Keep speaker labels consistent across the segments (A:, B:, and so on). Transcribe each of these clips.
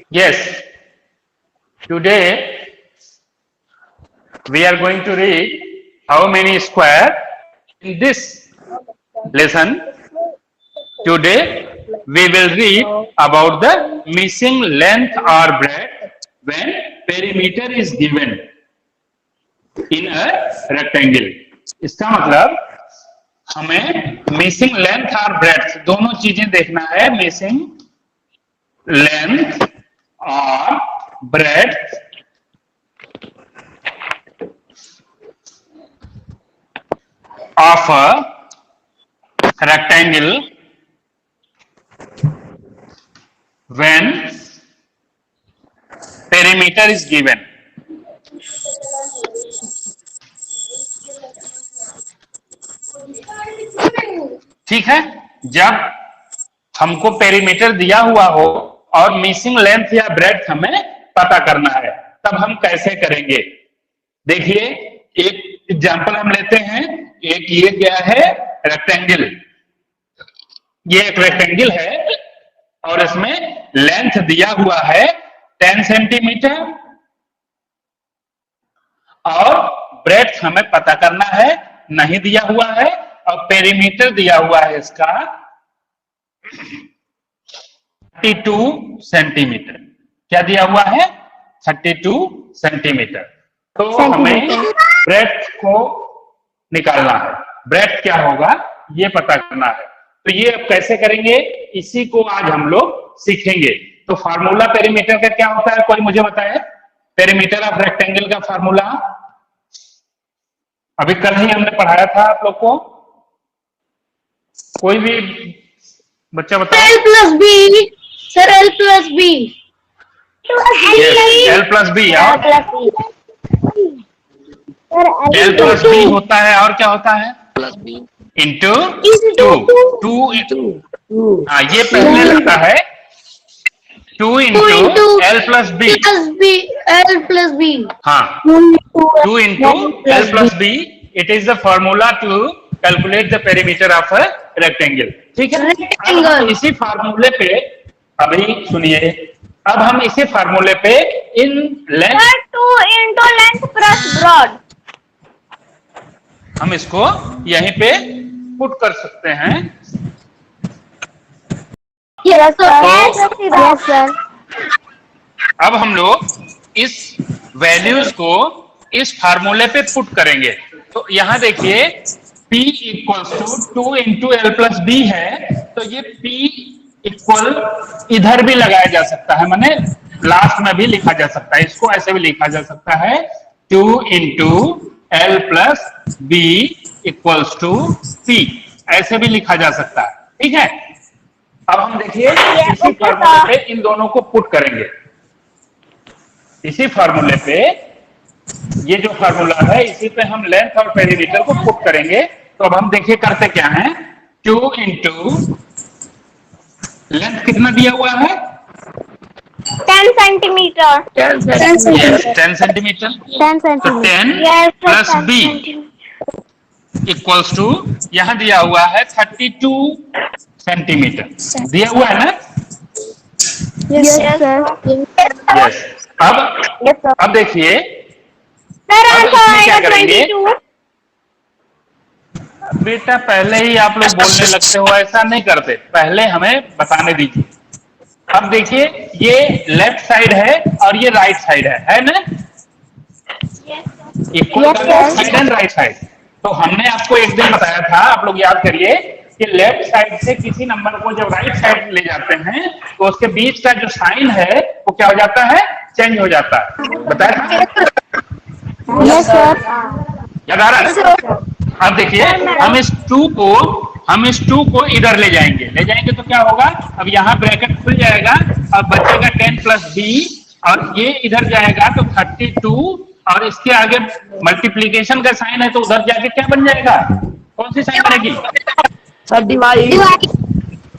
A: Yes, today we are going to read how many square in this lesson. Today we will read about the missing length or breadth when perimeter is given in a rectangle. इसका मतलब हमें missing length और breadth दोनों चीजें देखना है. Missing length और breadth of a rectangle when perimeter is given. ठीक है, जब हमको पेरीमीटर दिया हुआ हो और मिसिंग लेंथ या ब्रेड्थ हमें पता करना है, तब हम कैसे करेंगे. देखिए, एक एग्जांपल हम लेते हैं. एक ये क्या है, रेक्टेंगल. ये एक रेक्टेंगल है और इसमें लेंथ दिया हुआ है 10 सेंटीमीटर और ब्रेड्थ हमें पता करना है, नहीं दिया हुआ है. और पेरीमीटर दिया हुआ है इसका 32 सेंटीमीटर. क्या दिया हुआ है? 32 सेंटीमीटर. तो हमें ब्रेड्थ को निकालना है. ब्रेड्थ क्या होगा ये पता करना है. तो ये अब कैसे करेंगे, इसी को आज हम लोग सीखेंगे. तो फार्मूला पेरीमीटर का क्या होता है, कोई मुझे बताए. पेरीमीटर ऑफ रेक्टेंगल का फार्मूला अभी कल ही हमने पढ़ाया था आप लोग को. कोई भी बच्चा बताए.
B: L plus B, sir L plus B.
A: L plus B. L plus B होता है और क्या होता है, इंटू टू. हाँ, ये पहले लगता है 2 into L plus B.
B: L plus B.
A: हाँ, 2 into L plus B. It is the formula to calculate the perimeter of a rectangle. ठीक है. अब इसी फार्मूले पे अभी सुनिए. अब हम इसी फार्मूले पे in length
B: 2 into length plus broad.
A: हम इसको यहीं पे पुट कर सकते हैं.
B: Yes sir.
A: अब हम लोग इस वैल्यूज को इस फार्मूले पे पुट करेंगे. तो यहां देखिए P equals to 2 into L plus B है. तो ये P इक्वल इधर भी लगाया जा सकता है, माने लास्ट में भी लिखा जा सकता है. इसको ऐसे भी लिखा जा सकता है 2 into L plus B equals to P. ऐसे भी लिखा जा सकता है. ठीक है. अब हम देखिए इसी फार्मूले पे इन दोनों को पुट करेंगे. इसी फार्मूले पे ये जो फार्मूला है इसी पे हम लेंथ और पेरीमीटर को पुट करेंगे. तो अब हम देखिए करते क्या हैं. 2 इंटू लेंथ कितना दिया हुआ है,
B: 10 सेंटीमीटर.
A: 10 सेंटीमीटर. तो 10 प्लस बी इक्वल्स टू यहां दिया हुआ है 32 सेंटीमीटर. दिया हुआ है ना.
B: Yes sir.
A: यस. अब देखिए
B: सर
A: अब
B: आंसर
A: इसमें क्या
B: आएगा
A: करेंगे.
B: 22.
A: बेटा पहले ही आप लोग बोलने लगते हो, ऐसा नहीं करते, पहले हमें बताने दीजिए. अब देखिए ये लेफ्ट साइड है और ये राइट साइड है ना. Equal left side and right side. तो हमने आपको एक दिन बताया था, आप लोग याद करिए, कि लेफ्ट साइड से किसी नंबर को जब राइट साइड ले जाते हैं तो उसके बीच का जो साइन है वो क्या हो जाता है, चेंज हो जाता है. बताया था.
B: Yes sir.
A: याद आ रहा है. अब देखिए हम इस 2 को इधर ले जाएंगे तो क्या होगा, अब यहाँ ब्रैकेट खुल जाएगा. अब बचेगा 10 प्लस बी और ये इधर जाएगा तो 32 और इसके आगे मल्टीप्लीकेशन का साइन है तो उधर जाके क्या बन जाएगा, कौन सी साइन बनेगी.
B: Divide.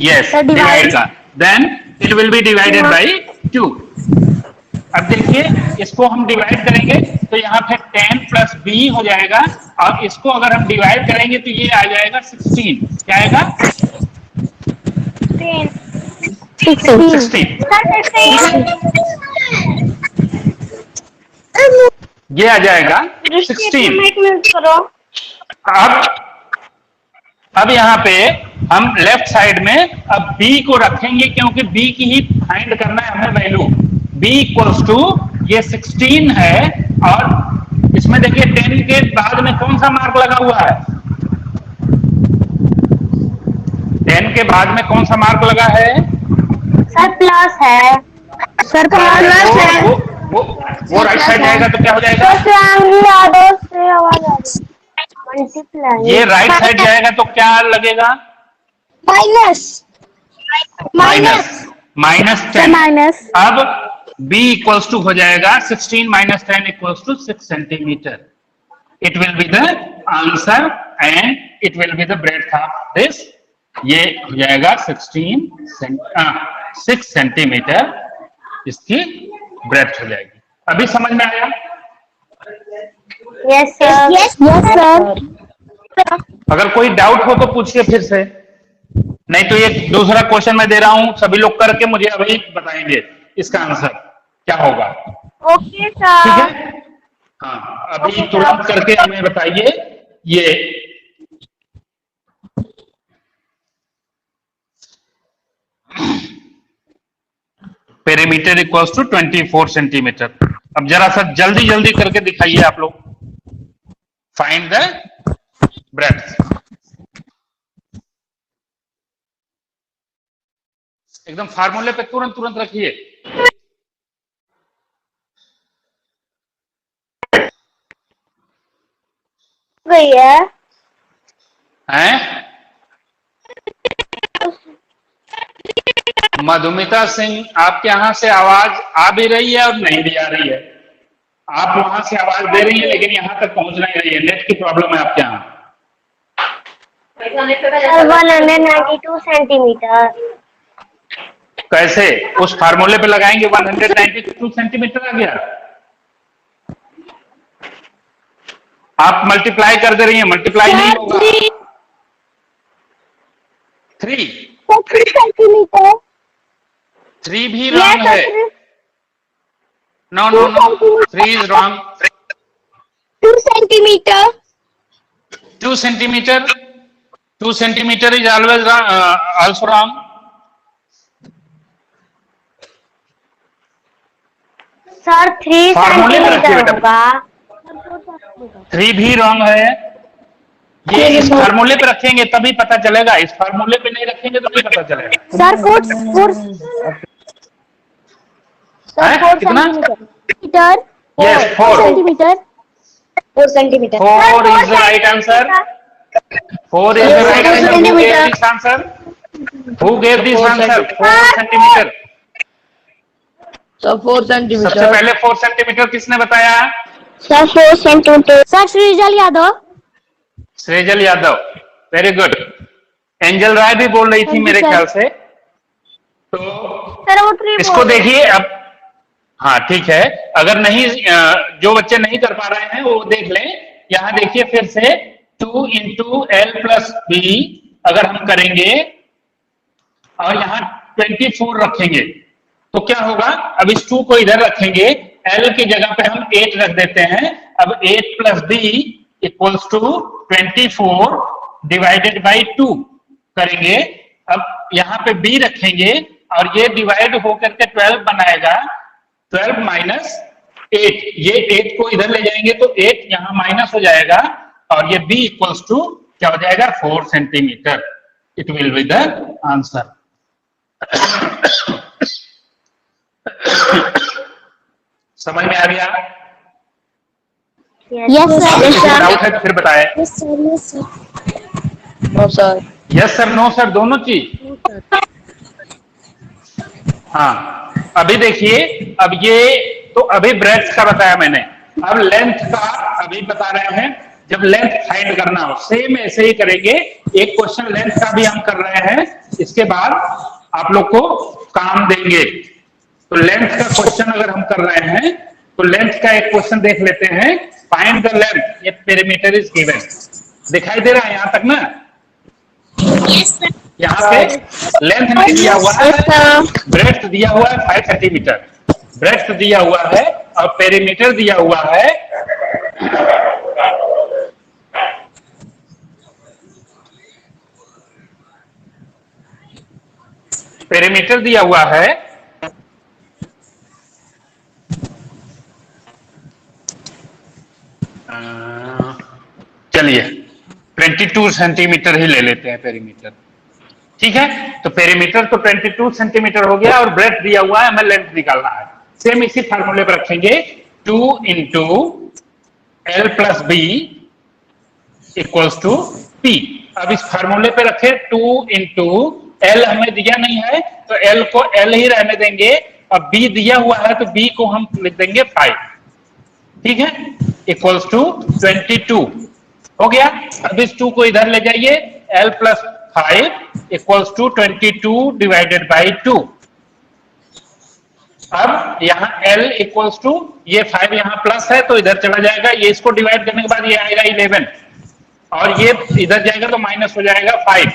A: यस, डिवाइड का. Then it will be divided by 2. अब देखिए इसको हम डिवाइड करेंगे तो यहाँ पे 10 प्लस बी हो जाएगा और इसको अगर हम डिवाइड करेंगे तो ये आ जाएगा 16. क्या आएगा, 16। ये आ जाएगा 16। अब यहाँ पे हम लेफ्ट साइड में अब b को रखेंगे, क्योंकि b की ही फाइंड करना है हमें वैल्यू। b इक्वल्स टू ये 16 है, और इसमें देखिए 10 के बाद में कौन सा मार्क लगा हुआ है? 10 के बाद में कौन सा मार्क लगा है?
B: सर प्लस है। सर प्लस है।
A: वो राइट साइड जाएगा तो क्या हो जाएगा? ये राइट साइड जाएगा तो क्या लगेगा?
B: Minus
A: minus 10। अब b इक्वल्स टू हो जाएगा 16 minus 10 equals to 6 centimetre. It will be the answer and it will be the breadth of this. ये हो जाएगा 6 सेंटीमीटर इसकी ब्रेड्थ हो जाएगी। अभी समझ में आया?
B: Yes sir. Yes sir.
A: अगर कोई डाउट हो तो पूछिए फिर से, नहीं तो ये दूसरा क्वेश्चन मैं दे रहा हूं, सभी लोग करके मुझे अभी बताएंगे इसका आंसर क्या होगा।
B: Okay sir.
A: ठीक है, हाँ अभी तुरंत करके हमें बताइए। ये पेरीमीटर इक्वल्स टू 24 सेंटीमीटर। अब जरा सा जल्दी जल्दी करके दिखाइए आप लोग। Find the breadth. एकदम फार्मूले पे तुरंत तुरंत रखिए।
B: गई है।
A: हैं? मधुमिता सिंह, आपके यहां से आवाज आ भी रही है और नहीं भी आ रही है। आप वहां से आवाज दे रही है लेकिन यहां तक पहुंच नहीं रही है। नेट की प्रॉब्लम है आपके यहाँ।
B: 192 सेंटीमीटर।
A: कैसे? उस फार्मूले पे लगाएंगे 192 सेंटीमीटर आ गया। आप मल्टीप्लाई कर दे रही हैं, मल्टीप्लाई नहीं होगा। 3
B: सेंटीमीटर।
A: 3 भी रॉन्ग है। No no no, 3 is wrong.
B: 2 centimetre.
A: 2 centimetre, 2 centimetre is always also wrong.
B: Sir 3
A: फार्मूले में रखिए
B: सेंटीमीटर
A: बेटा।
B: होगा।
A: 3 भी रॉन्ग है। ये इस फार्मूले पे रखेंगे तभी पता चलेगा, इस फार्मूले पे नहीं रखेंगे तो नहीं पता चलेगा।
B: सर 4
A: कितना?
B: Centimetre.
A: Yes, 4
B: centimetre. 4 centimetre.
A: 4 is the right answer. 4 is the right answer. Who gave this answer? Who gave this answer? 4 centimetre.
C: So 4 centimetre.
A: सबसे पहले 4 सेंटीमीटर किसने बताया?
B: Sir 4 centimetre. Sir Srijal Yadav.
A: Srijal Yadav, very good. Angel Rai भी बोल रही थी मेरे ख्याल से। तो
B: सर वो 3
A: इसको देखिए अब। हाँ ठीक है, अगर नहीं जो बच्चे नहीं कर पा रहे हैं वो देख लें। यहाँ देखिए फिर से 2 इंटू एल प्लस बी अगर हम करेंगे और यहाँ 24 रखेंगे तो क्या होगा? अब इस 2 को इधर रखेंगे, एल की जगह पे हम 8 रख देते हैं। अब 8 plus B equals to 24 divided by 2 करेंगे। अब यहाँ पे b रखेंगे और ये डिवाइड होकर के 12 बनाएगा। 12 माइनस 8, ये 8 को इधर ले जाएंगे तो 8 यहां माइनस हो जाएगा और ये b इक्वल्स टू क्या हो जाएगा? 4 centimetre. It will be the answer. समझ में आ गया?
B: Yes sir.
A: डाउट है तो फिर बताएं।
C: No sir.
A: Yes sir, no sir, दोनों चीज। हाँ अभी देखिए, अब ये तो अभी ब्रेड्थ का बताया मैंने, अब लेंथ का अभी बता रहे हैं। जब लेंथ फाइंड करना हो सेम ऐसे ही करेंगे। एक क्वेश्चन लेंथ का भी हम कर रहे हैं, इसके बाद आप लोग को काम देंगे। तो लेंथ का क्वेश्चन अगर हम कर रहे हैं तो लेंथ का एक क्वेश्चन देख लेते हैं। फाइंड द लेंथ, ये पेरीमीटर इज गिवन। दिखाई दे रहा है यहां तक ना? यहाँ पे लेंथ नहीं दिया हुआ है, ब्रेड्थ दिया हुआ है 5 सेंटीमीटर, ब्रेड्थ दिया हुआ है और पेरीमीटर दिया हुआ है पेरीमीटर दिया हुआ है चलिए 22 सेंटीमीटर ही ले लेते हैं पेरीमीटर। ठीक है, तो पेरीमीटर तो 22 सेंटीमीटर हो गया और ब्रेड्थ दिया हुआ है, हमें लेंथ निकालना है। सेम इसी फार्मूले पर रखेंगे 2 into L plus B equals to P. अब इस फार्मूले पे रखे 2 इंटू एल हमें दिया नहीं है तो एल को एल ही रहने देंगे, अब बी दिया हुआ है तो बी को हम लिख देंगे 5। ठीक है, इक्वल्स टू 22 हो गया। अब इस 2 को इधर ले जाइए, L plus 5 equals to 22 divided by 2। अब यहाँ L इक्वल्स टू ये 5 यहाँ प्लस है तो इधर चला जाएगा, ये इसको डिवाइड करने के बाद ये आएगा 11 और ये इधर जाएगा तो माइनस हो जाएगा 5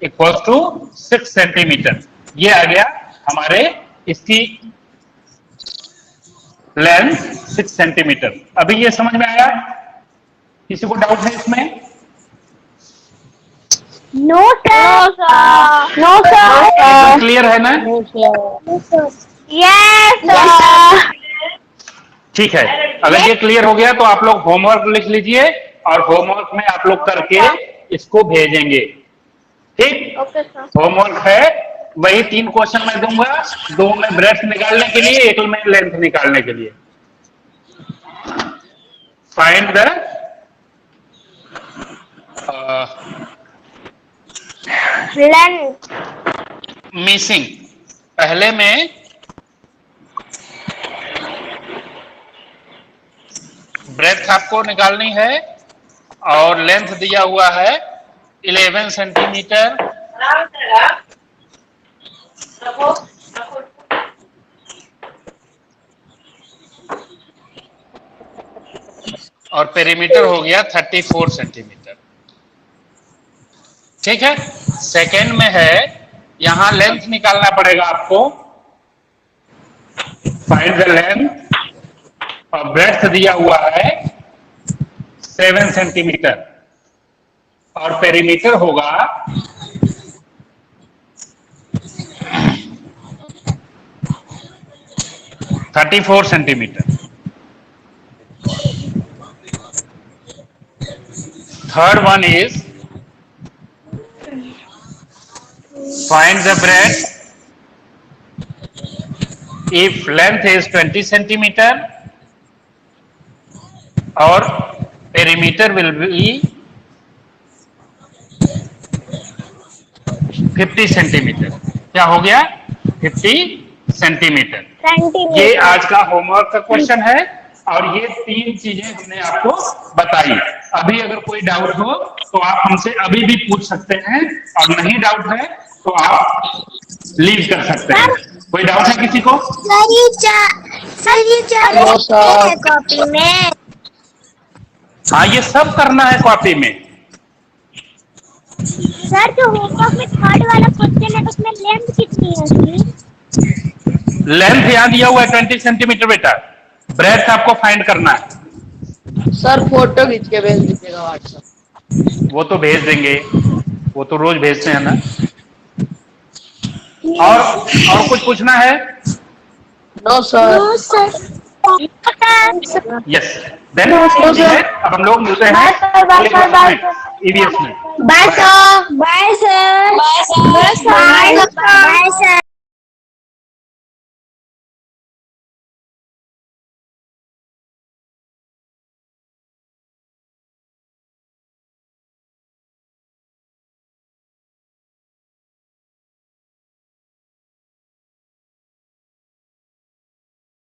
A: इक्वल्स टू 6 सेंटीमीटर। ये आ गया हमारे इसकी लेंथ 6 सेंटीमीटर। अभी ये समझ में आया? किसी को डाउट है इसमें?
B: No sir, no sir,
A: clear है ना?
B: Yes sir.
A: ठीक है, अगर ये क्लियर हो गया तो आप लोग होमवर्क लिख लीजिए और होमवर्क में आप लोग करके इसको भेजेंगे। ठीक,
B: ओके सर।
A: होमवर्क है वही 3 क्वेश्चन मैं दूंगा, 2 में ब्रेड्थ निकालने के लिए, 1 में लेंथ निकालने के लिए। Find the
B: length
A: missing. पहले में ब्रेड्थ आपको निकालनी है और लेंथ दिया हुआ है 11 सेंटीमीटर और पेरीमीटर हो गया 34 सेंटीमीटर। ठीक है, सेकेंड में है यहां लेंथ निकालना पड़ेगा आपको। फाइंड द लेंथ और ब्रेड्थ दिया हुआ है 7 सेंटीमीटर और पेरीमीटर होगा 34 centimetre. Third one is find the breadth if length is 20 centimeter और perimeter will be 50 सेंटीमीटर। क्या हो गया? 50 सेंटीमीटर। ये आज का होमवर्क का क्वेश्चन है और ये 3 चीजें हमने आपको बताई। अभी अगर कोई डाउट हो तो आप हमसे अभी भी पूछ सकते हैं और नहीं डाउट है तो आप लीव कर सकते हैं। कोई डाउट है किसी को?
B: सर ये कॉपी में।
A: हाँ, ये सब करना है कॉपी में।
B: सर जो होमवर्क में थर्ड वाला क्वेश्चन है उसमें लेंथ कितनी है उसकी?
A: लेंथ यहाँ दिया हुआ है 20 सेंटीमीटर बेटा। ब्रेड्थ आपको फाइंड करना है।
C: सर फोटो खींच के भेज दीजिएगा व्हाट्सएप।
A: वो तो भेज देंगे, वो तो रोज भेजते हैं ना। और कुछ पूछना है?
C: No sir.
B: No sir.
A: Yes, then अब हम लोग मिलते हैं ईवीएस में।
B: Bye sir. Bye sir. Bye sir. Bye sir.